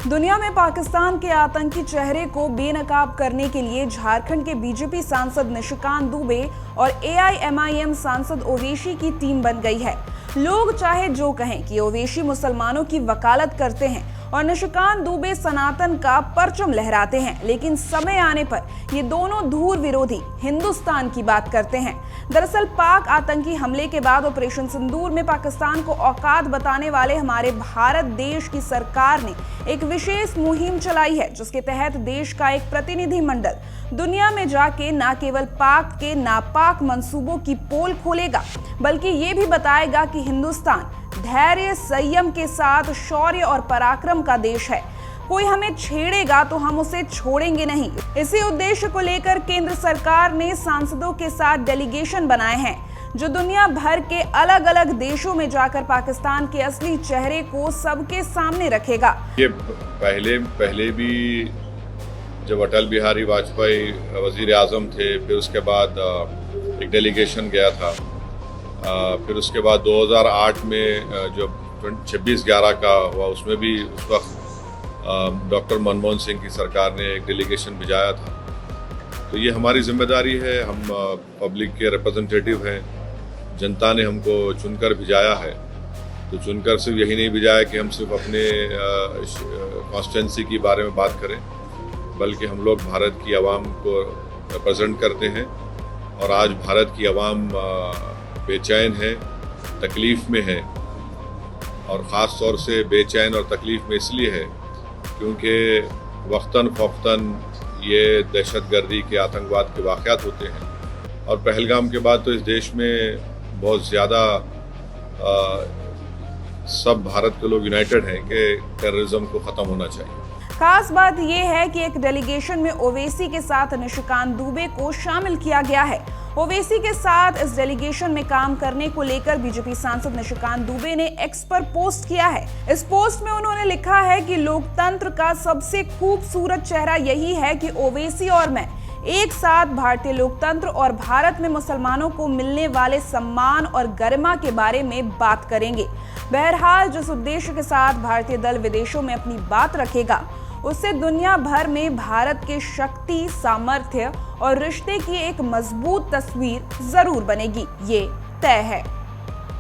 दुनिया में पाकिस्तान के आतंकी चेहरे को बेनकाब करने के लिए झारखंड के बीजेपी सांसद निशिकांत दुबे और एआईएमआईएम सांसद ओवैसी की टीम बन गई है। लोग चाहे जो कहें कि ओवैसी मुसलमानों की वकालत करते हैं और निशिकांत दुबे सनातन का परचम लहराते हैं, लेकिन समय आने पर ये दोनों धूर विरोधी हिंदुस्तान की बात करते हैं। दरअसल पाक आतंकी हमले के बाद ऑपरेशन सिंदूर में पाकिस्तान को औकात बताने वाले हमारे भारत देश की सरकार ने एक विशेष मुहिम चलाई है, जिसके तहत देश का एक प्रतिनिधि मंडल दुनिया में जाके न केवल पाक के नापाक मंसूबों की पोल खोलेगा, बल्कि ये भी बताएगा कि हिंदुस्तान धैर्य संयम के साथ शौर्य और पराक्रम का देश है। कोई हमें छेड़ेगा तो हम उसे छोड़ेंगे नहीं। इसी उद्देश्य को लेकर केंद्र सरकार ने सांसदों के साथ डेलीगेशन बनाए हैं, जो दुनिया भर के अलग अलग देशों में जाकर पाकिस्तान के असली चेहरे को सबके सामने रखेगा। ये पहले भी जब अटल बिहारी वाजपेयी वजीर आजम थे, फिर उसके बाद एक डेलीगेशन गया था, फिर उसके बाद 2008 में जब 26/11 का हुआ, उसमें भी उस वक्त डॉक्टर मनमोहन सिंह की सरकार ने एक डेलीगेशन भिजाया था। तो ये हमारी जिम्मेदारी है, हम पब्लिक के रिप्रेजेंटेटिव हैं, जनता ने हमको चुनकर भिजाया है। तो चुनकर सिर्फ यही नहीं भिजाया कि हम सिर्फ अपने कॉन्स्टिट्यूंसी के बारे में बात करें, बल्कि हम लोग भारत की आवाम को रिप्रेजेंट करते हैं। और आज भारत की आवाम बेचैन है, तकलीफ़ में है, और ख़ास तौर से बेचैन और तकलीफ़ में इसलिए है क्योंकि वक्तन फ़ौक़तन ये दहशतगर्दी के आतंकवाद के वाक़यात होते हैं। और पहलगाम के बाद तो इस देश में बहुत ज़्यादा सब भारत के लोग यूनाइटेड हैं कि टेररिज्म को ख़त्म होना चाहिए। खास बात यह है कि एक डेलीगेशन में ओवैसी के साथ निशिकांत दुबे को शामिल किया गया है। ओवैसी के साथ इस डेलीगेशन में काम करने को लेकर बीजेपी सांसद निशिकांत दुबे ने एक्स पर पोस्ट किया है। इस पोस्ट में उन्होंने लिखा है कि लोकतंत्र का सबसे खूबसूरत चेहरा यही है कि ओवैसी और मैं एक साथ भारतीय लोकतंत्र और भारत में मुसलमानों को मिलने वाले सम्मान और गरिमा के बारे में बात करेंगे। बहरहाल जिस उद्देश्य के साथ भारतीय दल विदेशों में अपनी बात रखेगा, उससे दुनिया भर में भारत के शक्ति, सामर्थ्य और रिश्ते की एक मजबूत तस्वीर जरूर बनेगी, ये तय है।